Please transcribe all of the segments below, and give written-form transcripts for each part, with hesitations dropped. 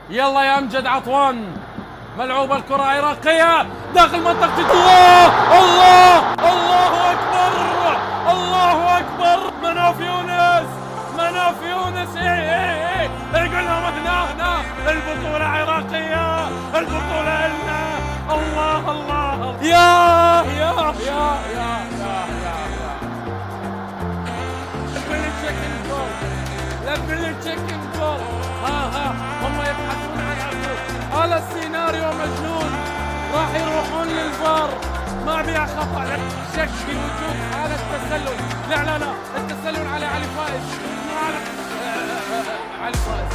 يلا يا أمجد عطوان، ملعوبة الكرة عراقية داخل منطقة الله الله الله أكبر الله أكبر. مناف يونس مناف يونس قلنا هنا البطولة عراقية، البطولة إلنا. الله الله يا يا يا يا يا لبل تشيكن جول. ها هم يبحثون عن عقل. هذا السيناريو مجنون، راح يروحون للفار. ما بيها خطأ، شك في وجود حالة تسلل. لا التسلل على علي فائز، مو على علي فائز.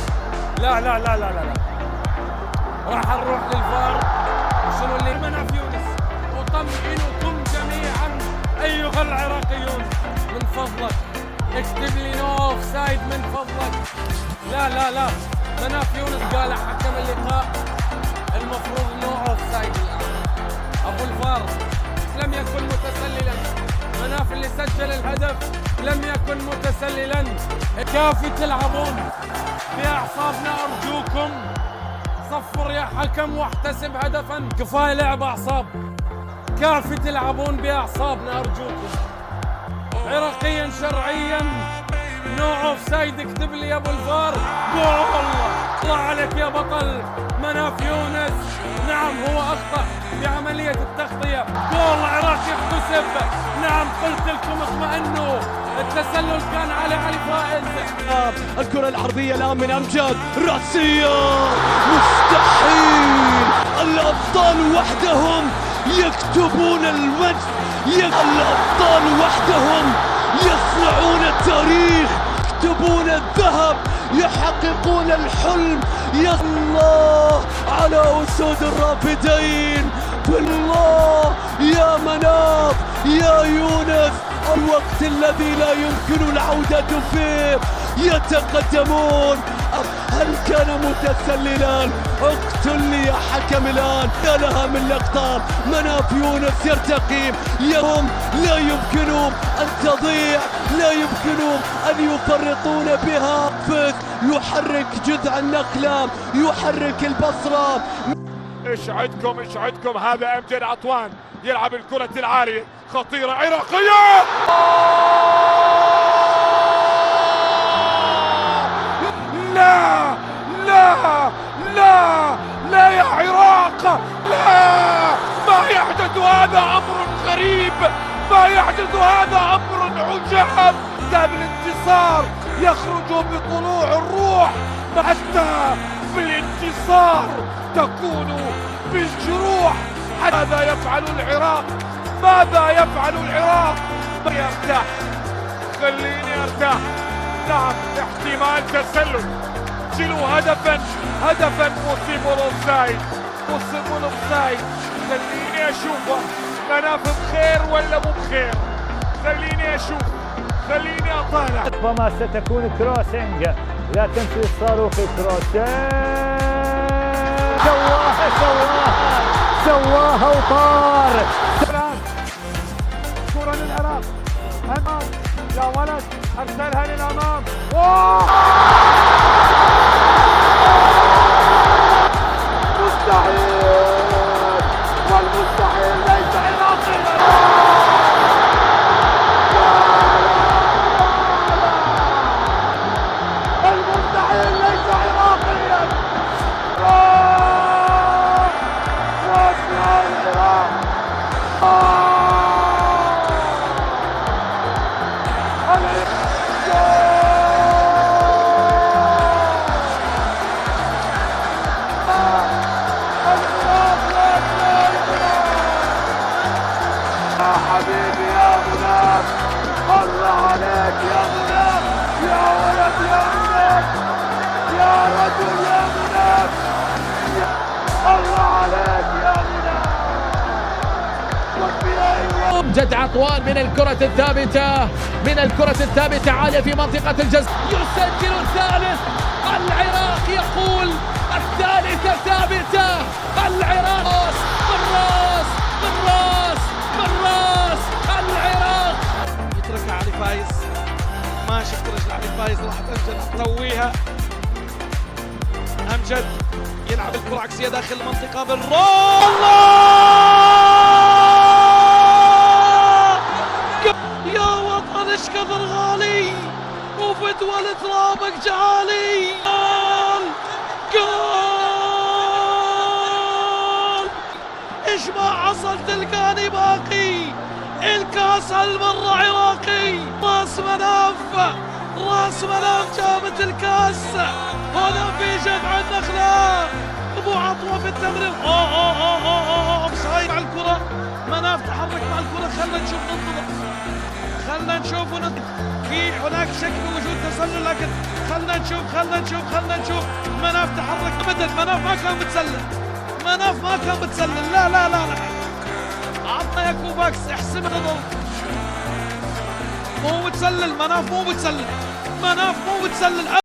لا راح نروح للفار. شنو اللي مناف يونس؟ وطمئنكم جميعا ايها العراقيون من فضلك اكتب لي نو اوف سايد من فضلك. لا مناف يونس قال حكم اللقاء المفروض نو اوف سايد الان. ابو الفار لم يكن متسللا، مناف اللي سجل الهدف لم يكن متسللا. كافي تلعبون باعصابنا ارجوكم. صفر يا حكم واحتسب هدفا. كفايه لعب اعصاب، كافي تلعبون باعصابنا ارجوكم. عراقيا شرعيا نو اوف سايد. اكتب لي يا ابو الفار جول. الله عليك يا بطل مناف يونس. نعم هو اخطا بعمليه التغطيه. جول عراقي احتسب. نعم قلت لكم اطمئنوا، التسلل كان على علي فائز. الكرة العرضية الآن من أمجد، رأسية مستحيل. الأبطال وحدهم يكتبون المجد، الأبطال وحدهم يصنعون التاريخ، يكتبون الذهب، يحققون الحلم. يا الله على أسود الرافدين، بالله يا مناف يا يونس. الوقت الذي لا يمكن العودة فيه يتقدمون. هل كان متسللا؟ اقتل لي يا حكم الآن. يا لها من لقطات. مناف يونس يرتقي. يهم لا يمكنهم أن تضيع، لا يمكنهم أن يفرطون بها. فز يحرك جذع النخلة، يحرك البصرة. ايش عندكم هذا أمجد عطوان يلعب الكرة العالية خطيرة عراقية. لا يا عراق، لا. ما يحدث هذا أمر غريب، ما يحدث هذا أمر عجاب. بالانتصار يخرج بطلوع الروح، حتى بالانتصار تكون بالجروح. ماذا يفعل العراق؟ ماذا يفعل العراق؟ يرتاح، خليني ارتاح. نعم احتمال تسلل. شيلوا هدفا موسيبل اوفسايد. خليني اشوفه. مناف بخير ولا مو بخير؟ خليني اشوف، خليني اطالع. ربما ستكون كروسنج، لا تنسي الصاروخ كروسنج. سواها وطار. كرة للعراق امام يا ولد، ارسلها للامام. مستحيل، والمستحيل ليس عراقيا. المستحيل ليس عراقيا. حبيبي يا مناف، الله عليك يا مناف، يا ولد يا مناف، يا رجل يا مناف، الله عليك يا مناف. أمجد عطوان من الكرة الثابتة عالية في منطقة الجزاء، يسجل الثالث. العراق يقول الثالثة ثابتة. العراق بالراس العراق. يتركها علي فايز، ما شفت رجل علي فايز، راحت أمجد طويها. أمجد يلعب الكرة عكسية داخل المنطقة بالرول. يا وطن ايش كثر غالي وفدوى ترابك جعالي. جول جول ايش ما حصل تلقاني باقي. الكاس هالمرة عراقي. راس مناف جابت الكاس. هنا في جمع النخلة. ابو عطوة في التمرير. اوفسايد مع الكرة. مناف تحرك مع الكرة. خلنا نشوف ننتظر. خلنا نشوف في هناك شك بوجود تسلل لكن خلنا نشوف. مناف تحرك ابدا. مناف ما كان بتسلل. لا عطنا يا كوفاكس احسب النظر. مو بتسلل. مناف مو بتسلل.